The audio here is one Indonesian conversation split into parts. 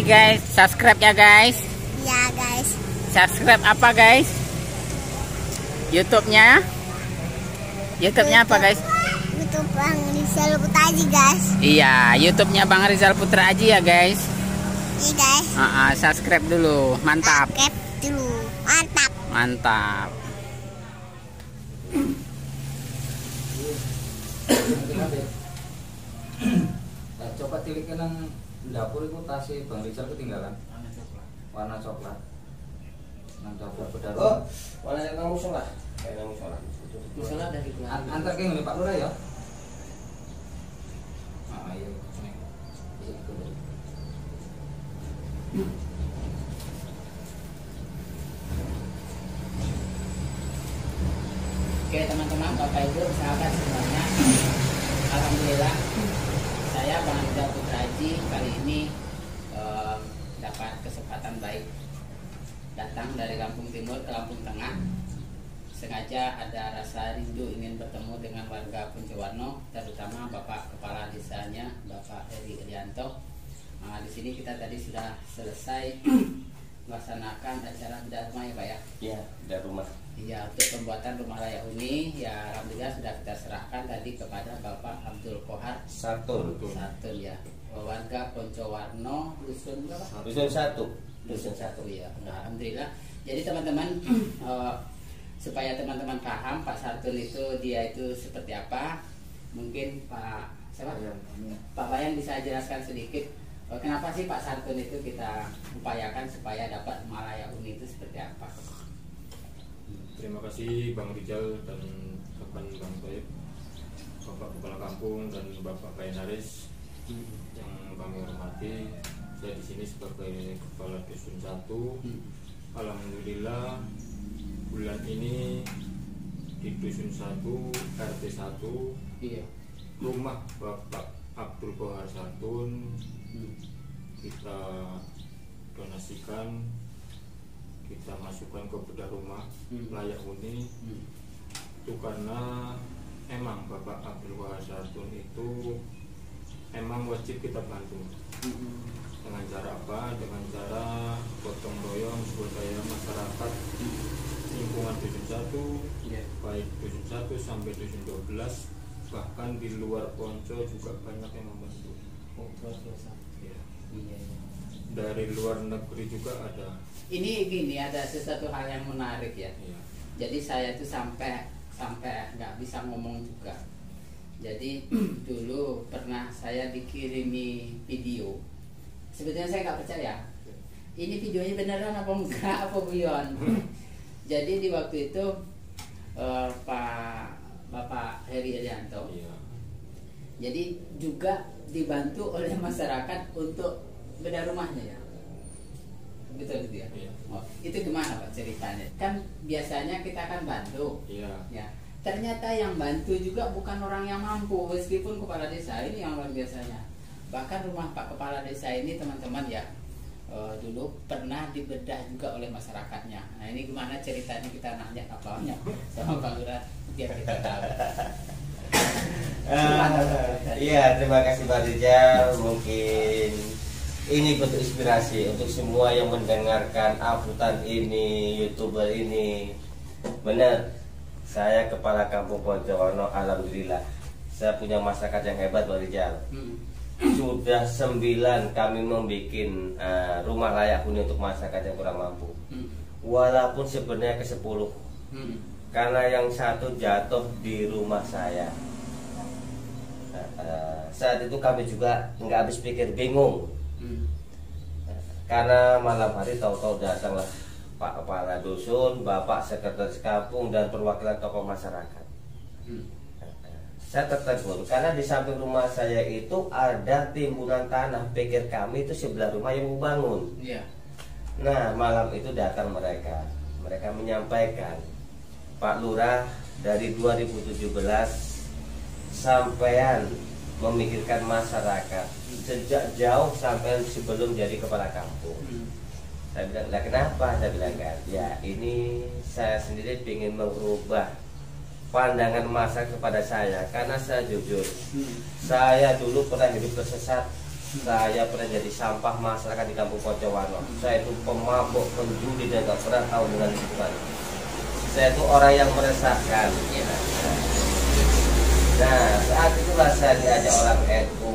Oke guys, subscribe ya guys. Ya guys. Subscribe apa guys? YouTube-nya? YouTube-nya apa guys? YouTube Bang Rizal Putra Aji guys. Iya, YouTube-nya Bang Rizal Putra Aji ya guys. Iya guys. Subscribe dulu, mantap. Subscribe dulu, mantap. Mantap. Nah, coba tiliknya nang dapur itu tasnya Bang Rizal ketinggalan. Warna coklat. Nang dapur bedaro. Oh, warna yang kamu sholat. Kayak kamu sholat. Musola dari keluarga. Antar ke ngene Pak Lurah ya. Iya. Oke teman-teman, Bapak Ibu, sahabat semuanya, alhamdulillah saya Bang Rizal Putra Aji kali ini dapat kesempatan baik datang dari Lampung Timur ke Lampung Tengah. Sengaja ada rasa rindu ingin bertemu dengan warga Puncewarno, terutama Bapak Kepala Desanya, Bapak Heri Irianto. Di sini kita tadi sudah selesai melaksanakan acara bedah rumah ya Pak ya? Iya, bedah rumah. Iya, untuk pembuatan rumah layak huni ya alhamdulillah sudah kita serahkan tadi kepada Bapak Abdul Kohar Satun ya, warga Puncewarno, dusun berapa? Dusun satu. Dusun satu. Ya, alhamdulillah. Jadi teman-teman supaya teman-teman paham Pak Sartun itu dia itu seperti apa, mungkin Pak siapa? Pak Bayan bisa jelaskan sedikit kenapa sih Pak Sartun itu kita upayakan supaya dapat rumah layak huni itu seperti apa? Terima kasih Bang Rizal dan rekan Bang Toib, Bapak Kepala Kampung dan Bapak Bayanaris yang kami hormati. Saya di sini sebagai Kepala Dusun 1. Alhamdulillah bulan ini di Dusun 1 RT 1 Iya. rumah Bapak Abdul Kohar Satun kita donasikan, kita masukkan ke bedah rumah layak huni. Itu karena emang Bapak Abdul Kohar Satun itu emang wajib kita bantu. Dengan cara apa? Dengan cara gotong royong supaya masyarakat lingkungan Dusun 1, baik Dusun 1 sampai Dusun 12, bahkan di luar Ponco juga banyak yang membantu. Ya. Iya. Dari luar negeri juga ada. Ini gini, ada sesuatu hal yang menarik ya. Ya. Jadi saya tuh sampai nggak bisa ngomong juga. Jadi dulu pernah saya dikirimi video. Sebetulnya saya nggak percaya. Ini videonya beneran apa enggak, apa guyon? Jadi di waktu itu Bapak Heri Irianto, Ya. jadi juga dibantu oleh masyarakat untuk bedah rumahnya ya. Betul gitu ya? Iya. Oh, itu gimana Pak ceritanya? Kan biasanya kita kan bantu. Iya. Ya. Ternyata yang bantu juga bukan orang yang mampu, meskipun kepala desa ini yang luar biasanya. Bahkan rumah Pak Kepala Desa ini teman-teman ya, dulu pernah dibedah juga oleh masyarakatnya. Nah ini gimana ceritanya, kita nanya apanya sama Pak Lurah biar kita tahu. Iya, terima kasih Pak Rizal. Mungkin ini bentuk inspirasi untuk semua yang mendengarkan uploadan ini, YouTuber ini. Benar, saya Kepala Kampung Puncewarno, alhamdulillah saya punya masyarakat yang hebat Pak Rizal. Sudah 9 kami membuat rumah layak huni untuk masyarakat yang kurang mampu. Walaupun sebenarnya ke 10, karena yang satu jatuh di rumah saya. Saat itu kami juga nggak habis pikir, bingung. Karena malam hari tahu-tahu datanglah Pak Kepala Dusun, Bapak Sekretaris Kampung dan perwakilan tokoh masyarakat. Saya tertegun karena di samping rumah saya itu ada timbunan tanah. Pikir kami itu sebelah rumah yang mau bangun. Iya. Nah malam itu datang mereka menyampaikan, Pak Lurah, dari 2017 sampean memikirkan masyarakat sejak jauh sampai sebelum jadi kepala kampung. Saya bilang, lah kenapa? Saya bilang kan, ya ini saya sendiri ingin merubah pandangan masyarakat kepada saya, karena saya jujur, saya dulu pernah hidup tersesat Saya pernah jadi sampah masyarakat di Kampung Pocowarno. Saya itu pemabuk, penjudi dan gak pernah tahu dengan lingkungan. Saya itu orang yang meresahkan. Nah, saat itulah saya diajak orang NU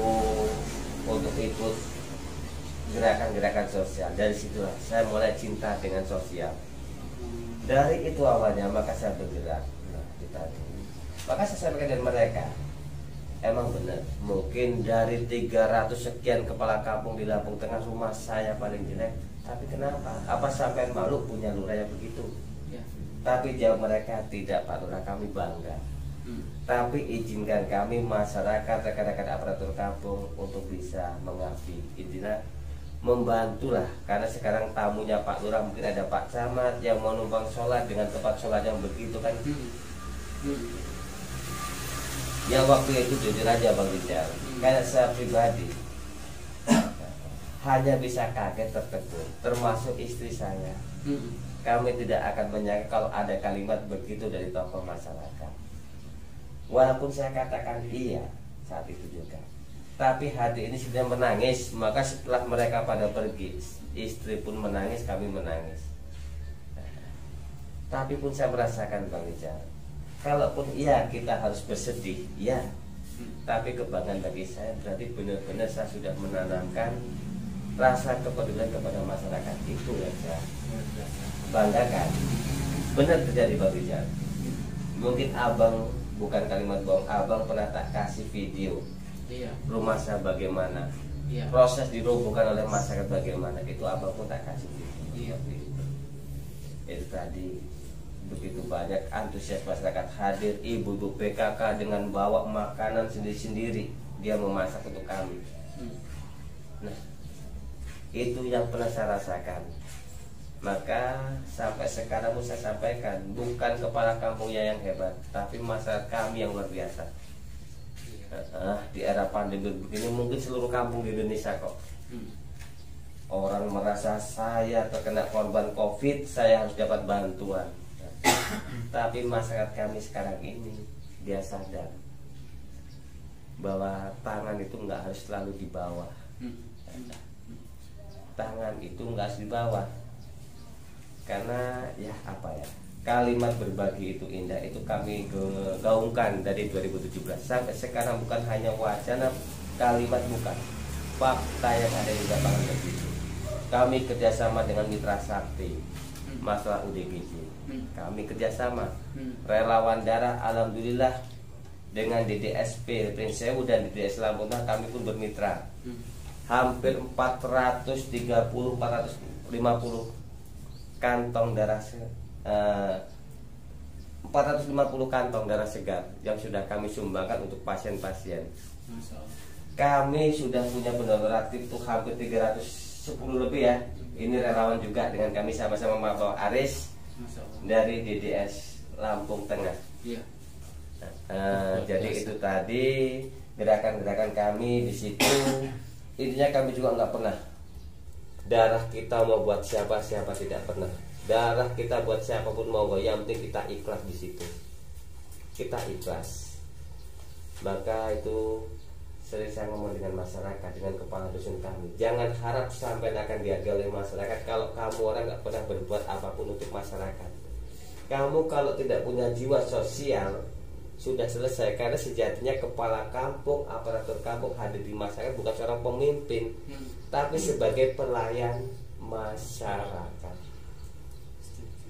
untuk ikut gerakan-gerakan sosial. Dari situlah saya mulai cinta dengan sosial. Dari itu awalnya maka saya bergerak. Maka saya sampaikan dari mereka, emang benar, mungkin dari 300 sekian kepala kampung di Lampung Tengah rumah saya paling jelek. Tapi kenapa? Apa sampai malu punya lurah yang begitu? Tapi jawab mereka, tidak Pak Lurah, kami bangga. Tapi izinkan kami masyarakat, rekan-rekan aparatur kampung untuk bisa mengabdi. Intinya membantulah, karena sekarang tamunya Pak Lurah mungkin ada Pak Camat yang mau numpang sholat dengan tempat sholat yang begitu kan. Yang waktu itu jujur aja Bang Rijal, kayak saya pribadi hanya bisa kaget terkejut, termasuk istri saya. Kami tidak akan menyangka kalau ada kalimat begitu dari tokoh masyarakat. Walaupun saya katakan iya saat itu juga, tapi hati ini sudah menangis. Maka setelah mereka pada pergi, istri pun menangis, kami menangis. Tapi pun saya merasakan Bang Rijal, kalaupun iya kita harus bersedih, ya. Tapi kebanggaan bagi saya berarti benar-benar saya sudah menanamkan rasa kepedulian kepada masyarakat. Itu yang saya banggakan. Benar terjadi Bang Rijal. Mungkin abang, bukan kalimat bohong, abang pernah tak kasih video rumah saya bagaimana, proses dirobohkan oleh masyarakat bagaimana, itu abang pun tak kasih video. Itu tadi begitu banyak antusias masyarakat hadir, ibu-ibu PKK dengan bawa makanan sendiri-sendiri, dia memasak untuk kami. Nah, itu yang pernah saya rasakan. Maka sampai sekarang mau saya sampaikan, bukan kepala kampungnya yang hebat, tapi masyarakat kami yang luar biasa. Di era pandemi begini mungkin seluruh kampung di Indonesia kok. Orang merasa saya terkena korban COVID, saya harus dapat bantuan. Tapi masyarakat kami sekarang ini dia sadar bahwa tangan itu nggak harus selalu di bawah. Tangan itu nggak harus di bawah. Karena ya apa ya, kalimat berbagi itu indah, itu kami gaungkan dari 2017 sampai sekarang. Bukan hanya wacana, kalimat bukan, fakta yang ada di lapangan begitu. Kami kerjasama dengan Mitra Sakti masalah UDGJ, kami kerjasama. Relawan darah alhamdulillah dengan DDSP Prinsewu dan DDS Lampung Tengah kami pun bermitra. Hampir 430-450 kantong darah 450 kantong darah segar yang sudah kami sumbangkan untuk pasien-pasien. Kami sudah punya pendonor aktif tuh hampir 310 lebih ya. Ini relawan juga dengan kami sama-sama Pak Aris dari DDS Lampung Tengah. Jadi itu tadi gerakan-gerakan kami di situ. Intinya kami juga nggak pernah darah kita mau buat siapa tidak pernah. Darah kita buat siapapun mau, yang penting kita ikhlas di situ. Kita ikhlas. Maka itu sering saya ngomong dengan masyarakat, dengan kepala dusun kami, jangan harap sampai akan dihargai oleh masyarakat kalau kamu orang nggak pernah berbuat apapun untuk masyarakat. Kamu kalau tidak punya jiwa sosial sudah selesai, karena sejatinya kepala kampung, aparatur kampung hadir di masyarakat bukan seorang pemimpin, tapi sebagai pelayan masyarakat.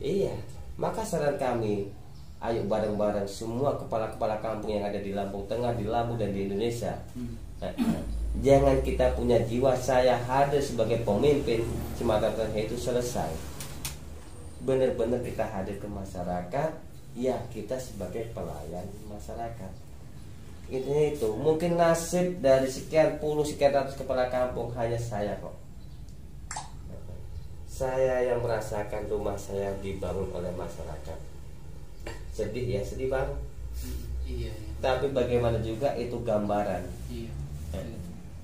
Iya, maka saran kami, ayo bareng-bareng semua kepala-kepala kampung yang ada di Lampung Tengah, di Lampung dan di Indonesia. Jangan kita punya jiwa saya hadir sebagai pemimpin semata-mata itu selesai. Benar-benar kita hadir ke masyarakat, ya kita sebagai pelayan masyarakat. Intinya itu, mungkin nasib dari sekian puluh, sekian ratus kepala kampung hanya saya kok. Saya yang merasakan rumah saya dibangun oleh masyarakat. Sedih ya, sedih bang. Iya. Tapi bagaimana juga itu gambaran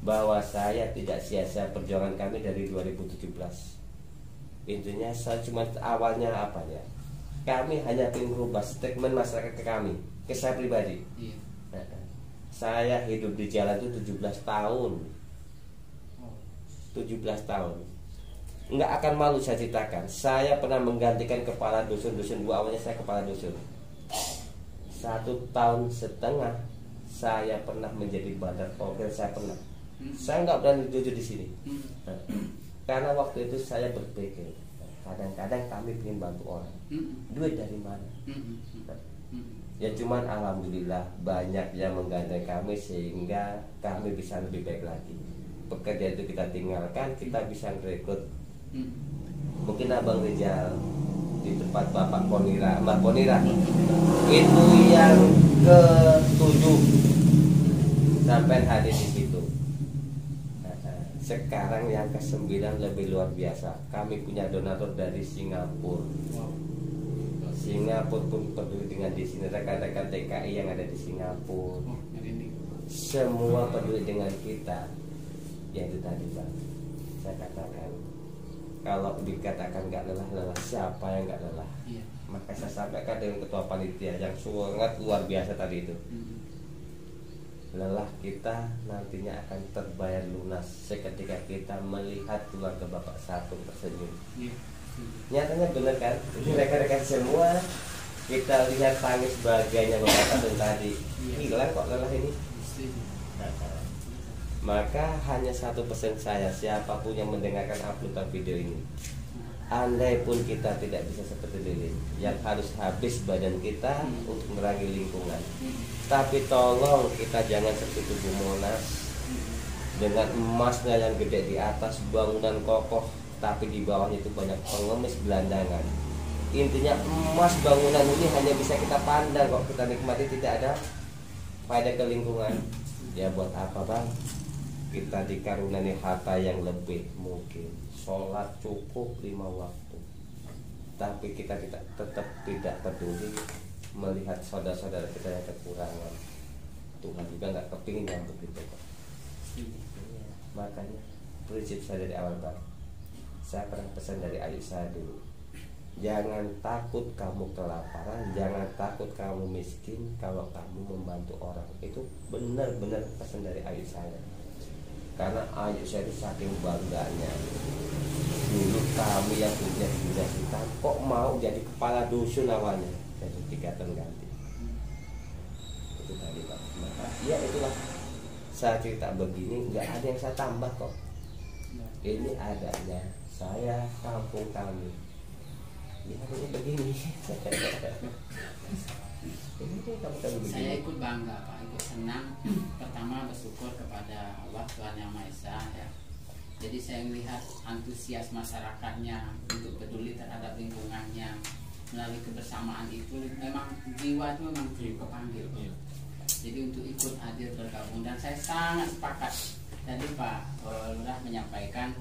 bahwa saya tidak sia-sia perjuangan kami dari 2017. Intinya saya cuma awalnya apa ya? Kami hanya ingin merubah statement masyarakat ke kami, ke saya pribadi. Saya hidup di jalan itu 17 tahun. 17 tahun. Nggak akan malu saya ceritakan. Saya pernah menggantikan kepala dusun-dusun. Awalnya saya kepala dusun. 1,5 tahun saya pernah menjadi bandar ogen. Saya pernah. Saya nggak berani jujur di sini. Karena waktu itu saya berpikir, kadang-kadang kami ingin bantu orang. Duit dari mana? Ya cuman alhamdulillah banyak yang menggandeng kami sehingga kami bisa lebih baik lagi. Pekerjaan itu kita tinggalkan, kita bisa rekrut. Mungkin Abang Rizal di tempat Bapak Ponira, Mbak Ponira itu yang ke-7 sampai hadir di situ. Sekarang yang ke-9 lebih luar biasa. Kami punya donatur dari Singapura. Singapura pun peduli dengan di sini, rekan-rekan TKI yang ada di Singapura. Semua peduli dengan kita. Ya itu tadi Bang, saya katakan, kalau dikatakan nggak lelah, siapa yang nggak lelah? Maka saya sampaikan dengan ketua panitia yang sangat luar biasa tadi itu. Lelah kita nantinya akan terbayar lunas seketika kita melihat keluarga Bapak Satu tersenyum. Nyatanya benar kan? Ini rekan-rekan semua, kita lihat tangis bahagianya Bapak Satu tadi. Hilang kok lelah ini. Maka hanya satu pesan saya, siapapun yang mendengarkan uploadan video ini, andai pun kita tidak bisa seperti Lilin, yang harus habis badan kita untuk menerangi lingkungan. Tapi tolong kita jangan seperti tubuh Monas dengan emasnya yang gede di atas, bangunan kokoh, tapi di bawahnya itu banyak pengemis gelandangan. Intinya emas bangunan ini hanya bisa kita pandang, kok kita nikmati tidak ada faedah ke lingkungan. Ya buat apa Bang? Kita dikaruniai harta yang lebih, mungkin sholat cukup 5 waktu, tapi kita tetap tidak peduli melihat saudara-saudara kita yang kekurangan. Tuhan juga nggak kepingin yang begitu kok. Makanya prinsip saya dari awal Bang, saya pernah pesan dari ayah saya dulu, jangan takut kamu kelaparan, jangan takut kamu miskin kalau kamu membantu orang. Itu benar-benar pesan dari ayah saya. Karena ayah saya itu saking bangganya, dulu kami yang punya cita-cita kok mau jadi kepala dusun awalnya, jadi 3 tahun ganti. Itu tadi Pak. Maka ya itulah, saya cerita begini nggak ada yang saya tambah kok. Ini adanya saya, kampung kami. Ya ini begini. Saya ikut bangga Pak, ikut senang. Pertama bersyukur kepada Allah Tuhan Yang Maha Esa ya. Jadi saya melihat antusias masyarakatnya untuk peduli terhadap lingkungannya melalui kebersamaan itu, memang jiwa itu memang kepanggil. Jadi untuk ikut hadir bergabung, dan saya sangat sepakat tadi Pak Lurah menyampaikan,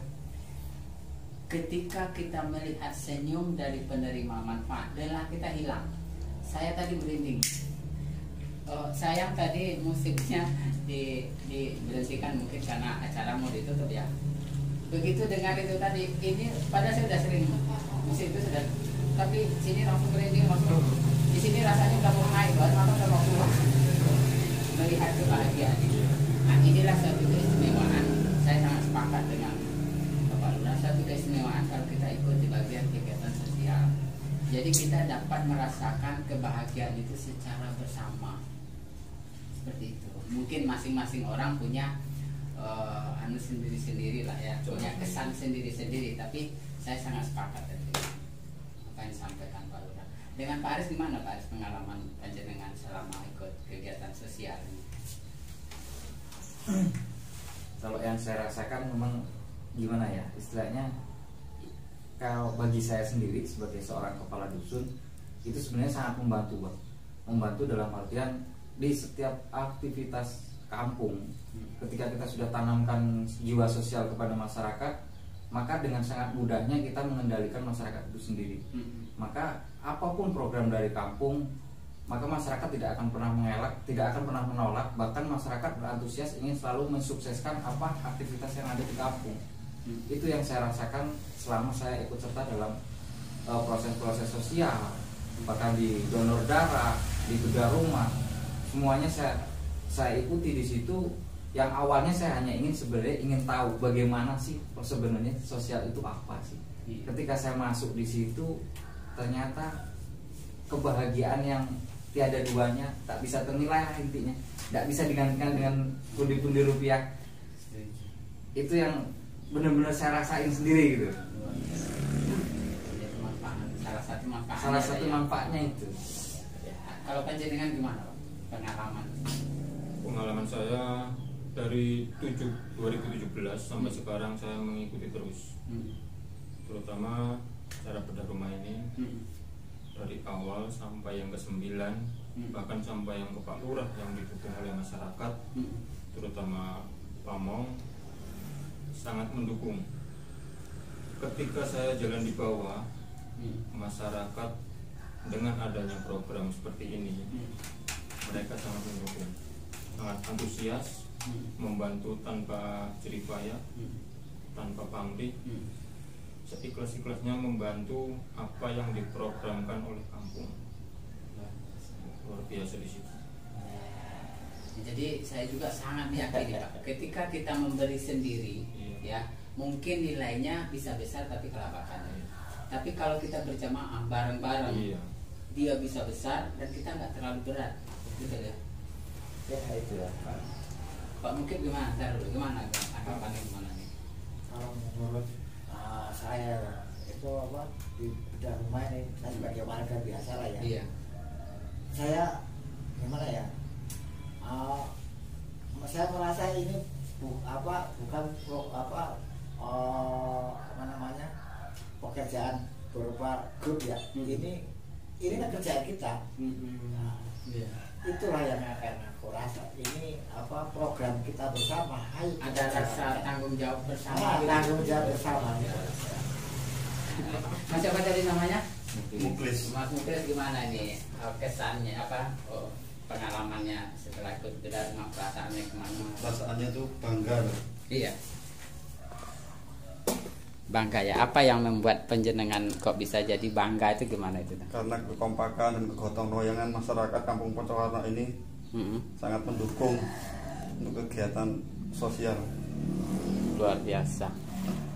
ketika kita melihat senyum dari penerima manfaat, lelah kita hilang. Saya tadi merinding. Sayang tadi musiknya diberhentikan mungkin karena acara mau ditutup ya. Begitu dengar itu tadi, ini padahal saya sudah sering musik itu sudah, tapi sini langsung merinding, langsung di sini rasanya udah mau naik, baru mata udah mau keluar. Melihat kebahagiaan itu. Nah inilah satu keistimewaan. Saya sangat sepakat dengan Bapak Lurah, satu keistimewaan kalau kita ikut di bagian kegiatan sosial. Jadi kita dapat merasakan kebahagiaan itu secara bersama. Seperti itu. Mungkin masing-masing orang punya anu sendiri-sendiri lah ya, punya kesan sendiri-sendiri. Tapi saya sangat sepakat tadi apa yang disampaikan Pak Lurah. Dengan Pak Aris gimana Pak Aris pengalaman panjenengan selama ikut kegiatan sosial ini? Kalau yang saya rasakan memang gimana ya, istilahnya, kalau bagi saya sendiri sebagai seorang kepala dusun itu sebenarnya sangat membantu Bang. Membantu dalam artian di setiap aktivitas kampung, ketika kita sudah tanamkan jiwa sosial kepada masyarakat, maka dengan sangat mudahnya kita mengendalikan masyarakat itu sendiri. Maka apapun program dari kampung, maka masyarakat tidak akan pernah mengelak, tidak akan pernah menolak. Bahkan masyarakat berantusias ingin selalu mensukseskan apa aktivitas yang ada di kampung. Itu yang saya rasakan selama saya ikut serta dalam proses-proses sosial, bahkan di donor darah, di bedah rumah, semuanya saya ikuti di situ. yang awalnya saya hanya ingin tahu bagaimana sih sebenarnya sosial itu apa sih. Ketika saya masuk di situ, ternyata kebahagiaan yang tiada duanya, tak bisa ternilai lah intinya, tidak bisa digantikan dengan pundi-pundi rupiah. Itu yang benar-benar saya rasain sendiri gitu. Salah satu manfaatnya itu. Ya, kalau panjenengan gimana Pak? Pengalaman saya dari 2017 sampai sekarang saya mengikuti terus. Terutama cara bedah rumah ini dari awal sampai yang ke-9, bahkan sampai yang ke Pak Lurah yang didukung oleh masyarakat, terutama Pamong, sangat mendukung. Ketika saya jalan di bawah, masyarakat dengan adanya program seperti ini, mereka sangat mendukung, sangat antusias, membantu tanpa jeripaya, tanpa pamrih, seikhlas-ikhlasnya membantu apa yang diprogramkan oleh kampung. Luar biasa di situ. Jadi saya juga sangat meyakini Pak, ketika kita memberi sendiri, ya mungkin nilainya bisa besar tapi kelabakan. Tapi kalau kita berjamaah bareng-bareng, dia bisa besar dan kita nggak terlalu berat, gitu ya. Ya itulah Pak. Pak mungkin gimana? Ntar dulu gimana? Anggapannya gimana nih? Kalau menurut saya itu apa di bedah rumah ini, saya sebagai warga biasa lah ya. Iya. Saya gimana ya? Saya merasa ini bukan apa namanya, pekerjaan berupa grup ya. Ini kan kerjaan kita. Nah, itulah yang akan aku rasa. Ini apa program kita bersama. Ayo Ada rasa tanggung jawab bersama. tanggung jawab bersama. Mas siapa tadi namanya? Muklis. Mas Muklis gimana nih kesannya pengalamannya setelah ikut bedah rumah, perasaannya kemana? Perasaannya tuh bangga loh. Iya. Bangga ya. Apa yang membuat penjenengan kok bisa jadi bangga itu gimana itu? Karena kekompakan dan kegotong royongan masyarakat Kampung Pocowarna ini sangat mendukung untuk kegiatan sosial. Luar biasa.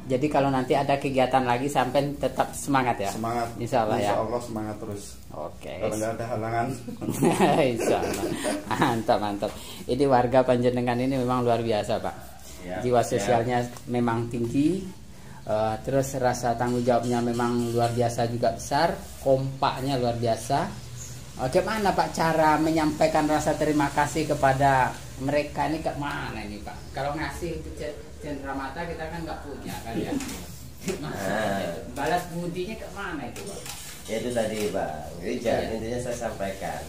Jadi kalau nanti ada kegiatan lagi sampai tetap semangat ya? Semangat. Insya Allah ya. Insya Allah semangat terus. Oke. Kalau nggak ada halangan. Insya Allah. Mantap mantap. Ini warga Panjenengan ini memang luar biasa Pak. Jiwa sosialnya memang tinggi. Terus rasa tanggung jawabnya memang luar biasa juga besar. Kompaknya luar biasa. Bagaimana Pak cara menyampaikan rasa terima kasih kepada mereka ini ke mana ini Pak? Kalau ngasih cendera mata kita kan nggak punya kan ya. Balas budinya ke mana itu Pak? Ya itu tadi Bang Rijal, intinya saya sampaikan.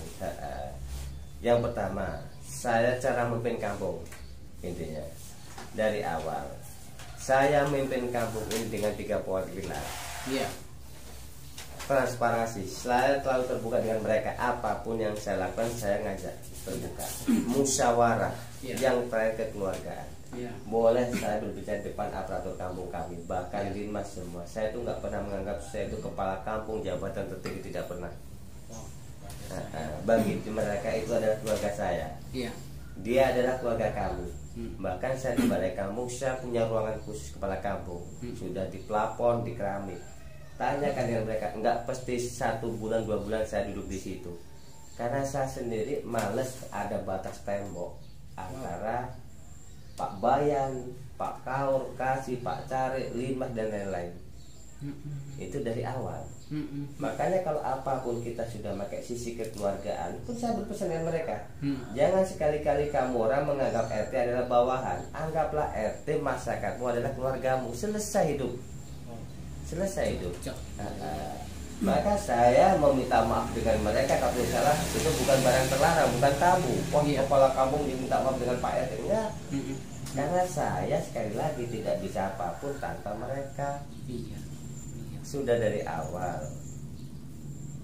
Yang pertama, saya cara memimpin kampung. Intinya dari awal saya memimpin kampung ini dengan 3 poin pilar. Iya. Transparansi, saya terlalu terbuka dengan mereka. Apapun yang saya lakukan saya ngajak terbuka. Musyawarah, yang terakhir kekeluargaan. Boleh saya berbicara depan aparatur kampung kami, bahkan Linmas semua. Saya itu nggak pernah menganggap saya itu kepala kampung, jabatan tertinggi, tidak pernah. Bagi mereka itu adalah keluarga saya. Dia adalah keluarga kami. Bahkan saya di balai kampung saya punya ruangan khusus kepala kampung, sudah di plafon, di keramik. Tanyakan dengan mereka, enggak pasti 1 bulan 2 bulan saya duduk di situ, karena saya sendiri males ada batas tembok antara Pak Bayan, Pak Kaur, Kasih, Pak Cari, Limas dan lain-lain. Itu dari awal. Makanya kalau apapun kita sudah pakai sisi kekeluargaan, pun saya berpesan dengan mereka, jangan sekali-kali kamu orang menganggap RT adalah bawahan. Anggaplah RT masyarakatmu adalah keluargamu. Selesai hidup. Selesai hidup. Maka saya meminta maaf dengan mereka kalau salah. Itu bukan barang terlarang, bukan tabu. Kepala kampung diminta maaf dengan Pak RT, enggak. Karena saya sekali lagi tidak bisa apapun tanpa mereka. Sudah dari awal.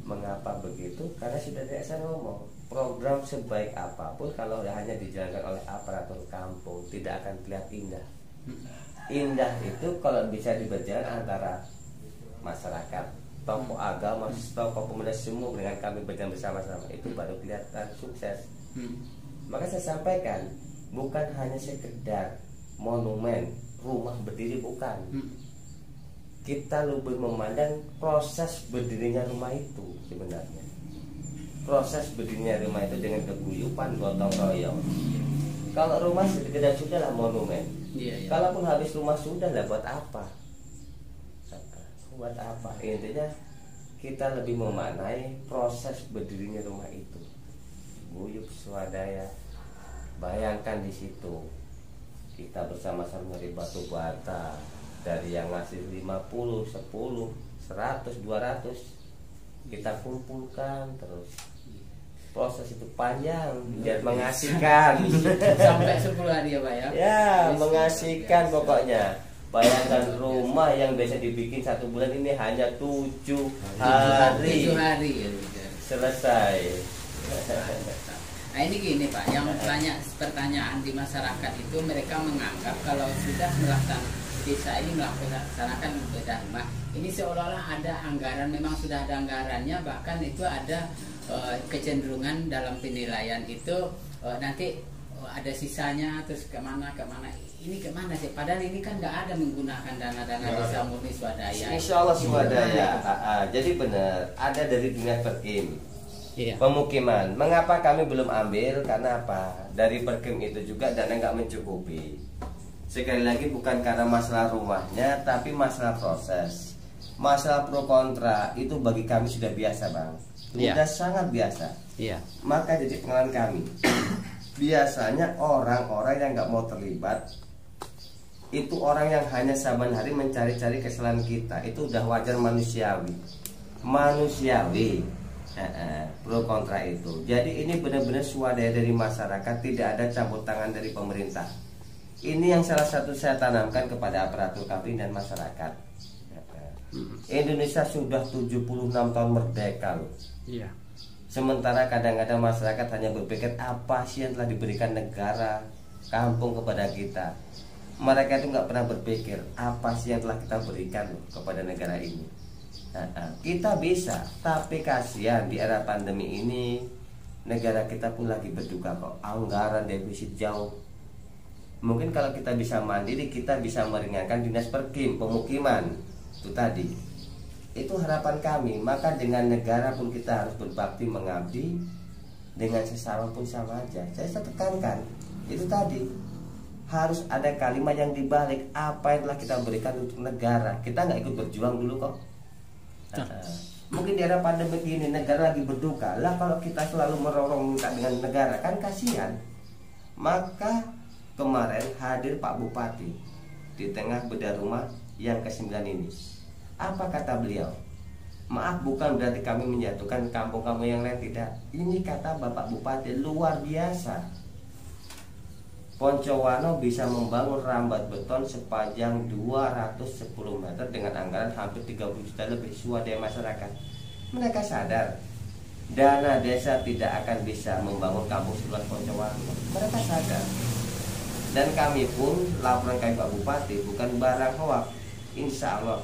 Mengapa begitu? Karena sudah dari saya ngomong, program sebaik apapun kalau hanya dijalankan oleh aparatur kampung tidak akan terlihat indah. Indah itu kalau bisa diberjalan antara masyarakat, tokoh agama, tokoh pemuda semua dengan kami berjalan bersama-sama, itu baru kelihatan sukses. Maka saya sampaikan, bukan hanya sekedar monumen rumah berdiri, bukan. Kita lebih memandang proses berdirinya rumah itu sebenarnya. Proses berdirinya rumah itu dengan keguyupan gotong royong. Kalau rumah sudah monumen. Kalaupun habis rumah sudah lah, buat apa? Buat apa? Intinya kita lebih memaknai proses berdirinya rumah itu. Guyup swadaya. Bayangkan di situ kita bersama-sama dari batu bata, dari yang ngasih 50, 10, 100, 200 kita kumpulkan terus. Proses itu panjang biar mengasihkan sampai 10 hari ya Pak ya. Ya, mengasihkan pokoknya. Bayangkan rumah yang biasa dibikin 1 bulan ini hanya 7 hari. 7 hari selesai. Nah ini gini Pak, yang banyak pertanyaan di masyarakat itu mereka menganggap kalau sudah desa ini melaksanakan bedah rumah, ini seolah-olah ada anggaran, memang sudah ada anggarannya, bahkan itu ada kecenderungan dalam penilaian itu nanti ada sisanya terus kemana. Ini kemana sih? Padahal ini kan nggak ada menggunakan dana-dana desa murni swadaya. Insya Allah swadaya. Jadi benar, ada dari dinas perkim, pemukiman. Mengapa kami belum ambil? Karena apa? Dari perkim itu juga dana nggak mencukupi. Sekali lagi bukan karena masalah rumahnya, tapi masalah proses. Masalah pro kontra itu bagi kami sudah biasa Bang. Sudah sangat biasa. Maka jadi pengalaman kami. Biasanya orang-orang yang nggak mau terlibat itu orang yang hanya saban hari mencari-cari kesalahan kita. Itu udah wajar, manusiawi. Pro kontra itu. Jadi ini benar-benar swadaya dari masyarakat, tidak ada campur tangan dari pemerintah. Ini yang salah satu saya tanamkan kepada aparatur kami dan masyarakat. Indonesia sudah 76 tahun merdeka loh. Sementara kadang-kadang masyarakat hanya berpikir apa sih yang telah diberikan negara, kampung kepada kita. Mereka itu nggak pernah berpikir apa sih yang telah kita berikan loh kepada negara ini. Kita bisa, tapi kasihan di era pandemi ini negara kita pun lagi berduka kok. Anggaran defisit jauh. Mungkin kalau kita bisa mandiri, kita bisa meringankan dinas perkim, pemukiman itu tadi. Itu harapan kami. Maka dengan negara pun kita harus berbakti mengabdi, dengan sesama pun sama aja. Saya tekankan itu tadi, harus ada kalimat yang dibalik apa yang telah kita berikan untuk negara. Kita nggak ikut berjuang dulu kok. Mungkin di era pandemi ini negara lagi berduka lah, kalau kita selalu merorong minta dengan negara kan kasihan. Maka kemarin hadir Pak Bupati di tengah bedah rumah yang ke-9 ini. Apa kata beliau? Maaf, bukan berarti kami menjatuhkan kampung-kampung yang lain, tidak. Ini kata Bapak Bupati luar biasa. Poncowano bisa membangun rambat beton sepanjang 210 meter dengan anggaran hampir 30 juta lebih, swadaya masyarakat. Mereka sadar dana desa tidak akan bisa membangun kampung seluas Poncowano. Mereka sadar. Dan kami pun laporan kami Pak Bupati bukan barang hoak. Insya Allah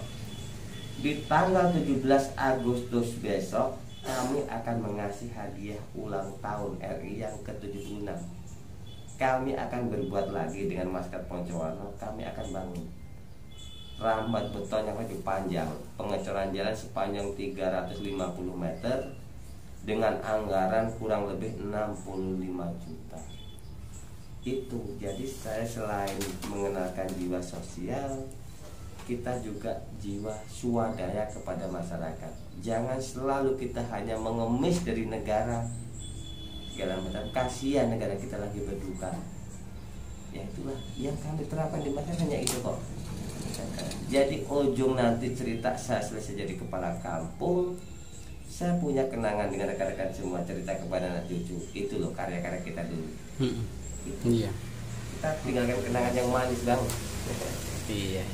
di tanggal 17 Agustus besok kami akan mengasih hadiah ulang tahun RI yang ke-76. Kami akan berbuat lagi dengan masyarakat Poncowano. Kami akan bangun rambat beton yang lebih panjang, pengecoran jalan sepanjang 350 meter dengan anggaran kurang lebih 65 juta. Itu jadi saya selain mengenalkan jiwa sosial, kita juga jiwa swadaya kepada masyarakat. Jangan selalu kita hanya mengemis dari negara segala macam. Kasihan negara kita lagi berduka. Ya itulah yang kami terapkan di masyarakat, hanya itu kok. Jadi ujung nanti cerita saya selesai jadi kepala kampung, saya punya kenangan dengan rekan-rekan semua, cerita kepada anak cucu. Itu loh karya-karya kita dulu. Iya. Kita tinggalkan kenangan yang manis Bang. Iya.